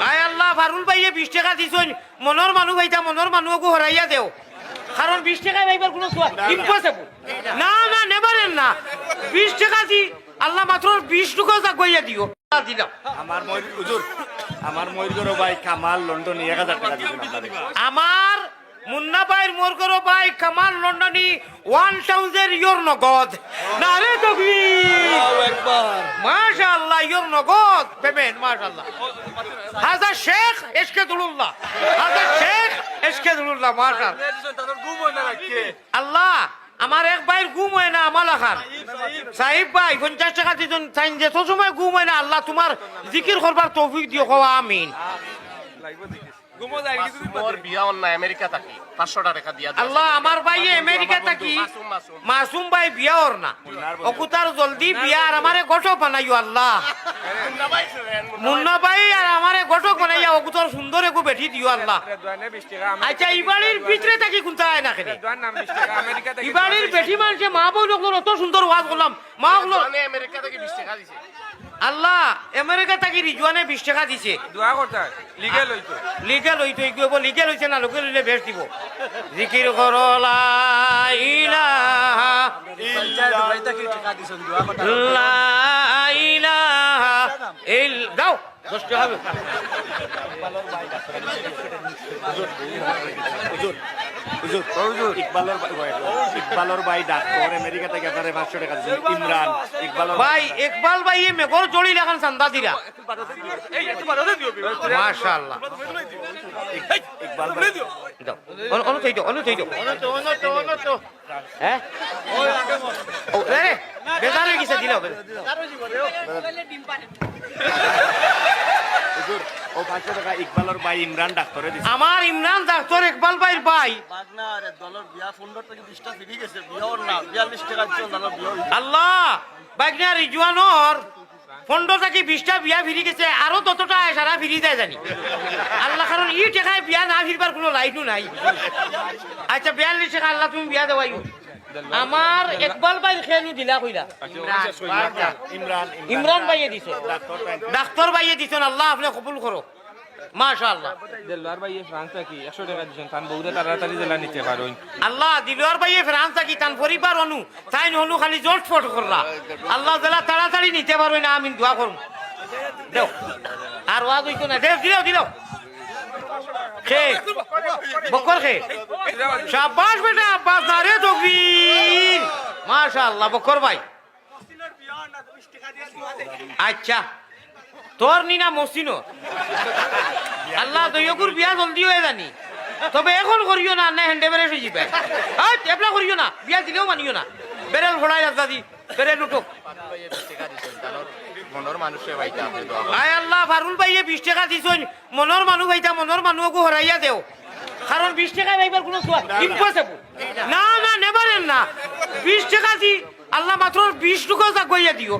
আয় আল্লাহ ফারুল ভাইয়ে 20 টাকা দিছেন মনের মানুষ ভাইতা মনের মানুষকে হরাইয়া দেও কারণ 20 টাকা ভাইবার কোনো ইম্পসিবল না না নেবারেন না 20 টাকা দি আল্লাহ মাত্র 20 টাকা জাগইয়া দিও দিলাম আমার হুজুর আমার ময়ূরগড় ভাই কামাল লন্ডন 1000 টাকা দিবেন আপনাদের আমার মুন্না ভাইয়ের মোরগর ভাই কামাল লন্ডনী 1000 ইউর নগদ না রে তকবীর একবার মাশাআল্লাহ ইউর নগদ পেমেন্ট মাশাআল্লাহ হাজা শেখ এশকেদুল্লাহ হাজা শেখ এশকেদুল্লাহ মাশাআল্লাহ আল্লাহ আমার এক ভাইয়ের ঘুম হয় না আমালা খান সাহিব ভাই 50 টাকা দিজন চাইন যে সময় ঘুম হয় না আল্লাহ তোমার জিকির করবার তৌফিক দিও কওয়া আমিন আল্লাহ আমার ভাই আমেরিকা থাকি মাসুম ভাই বিয়া ওর না অকুতার জলদি বিয়া আর আমারে গঠক বানাইও আল্লাহ মুন্না ভাই আর আমারে গঠক বানাইয়া অকুতার সুন্দর একু বেঠি দিও আল্লাহ আচ্ছা ইবাড়ির ভিতরে থাকি কোনটায় না কেন ইবাড়ির বেঠি মানুষে মা বউ লোক অত সুন্দর ওয়াজ করলাম মা গুলো আমেরিকা থেকে 20 টাকা দিছে আল্লাহ আমেরিকা থেকে রিজওয়ানে 20 টাকা দিছে দোয়া করতে লিগেল হইতো কইব লিগেল হইছে না লোকে লইলে বেশ দিব জিকির করো লা ইলাহা ভাই তাকে টাকা দিছেন দোয়া করতে লা ইলাহা ইল দাও 10 টাকা হবে হুজুর ইকবালর ভাই ডাক্তার আমেরিকা থেকে আপনারে 500 টাকা দিছেন ইমরান ইকবালর ভাই ইকবাল ভাই মেঘর জড়ি লাগান চান্দা দিরা মাশাআল্লাহ ইকবাল ভাই দাও অনু થઈ দাও হ্যাঁ ও রে বেজার হয়ে গেছে দিলাও হুজুর ও 500 টাকা ইকবালর ভাই ইমরান ডাক্তারে দিছেন আমার ইমরান ডাক্তার ইকবাল ভাইয়ের ভাই বাগনারে দলর বিয়া 15 থেকে 20 টা ফ্রি গেছে বিয়ার না 42 টাকা দিছেন দলর বিয়া আল্লাহ বাগনা রিজওয়ানোর 15 থেকে 20 টা বিয়া ফিরি গেছে আরো ততটা সারা ফিরি যায় জানি আল্লাহ কারণ ই টাকায় বিয়া না ফিরবার কোনো লাইনও নাই আচ্ছা 42 টাকা আল্লাহ তুমি বিয়া দেওয়াইও আমার ইকবাল ভাই খেলু দিলা কইলা ইমরান ভাইয়ে দিছে ডাক্তার ভাইয়ে দিছেন আল্লাহ আপনি কবুল করো মাশাআল্লাহ দেলওয়ার ভাই ফ্রান্স কি 100 টাকা দিছেন তান বহুতে তাড়াতাড়ি জেলা নিতে পারোই আল্লাহ দিলওয়ার ভাইয়ে ফ্রান্স কি তান পরিবার অনু তাই হনু খালি জোট ফট করলা আল্লাহ জেলা তাড়াতাড়ি নিতে পারবে না আমি দোয়া করব দেও আর ওয়াজ হইতো না দিলাও খে বকর খে শাবাশ বেটা আব্বাস না রে তকবীর মাশাআল্লাহ বকর ভাই আচ্ছা তোর নিনা মসিনো আল্লাহ দইয়কুর বিয়া জলদি হয়ে জানি তবে এখন করিও না না হ্যান্ডে বেড়ে হয়ে যাবে এবলা করিও না বিয়া দিলেও মানিও না বেরেল ফোড়াই রাস্তা দি বেরেল উঠো আয় আল্লাহ ফারুল ভাইয়ে 20 টাকা দিছেন মনের মানুষ ভাইতা মনের মানুষকে হরাইয়া দেও কারণ 20 টাকা ভাইবার কোনো ইম্পসিবল না না নেবারেন না 20 টাকা দি আল্লাহ মাত্র 20 টাকা জাগইয়া দিও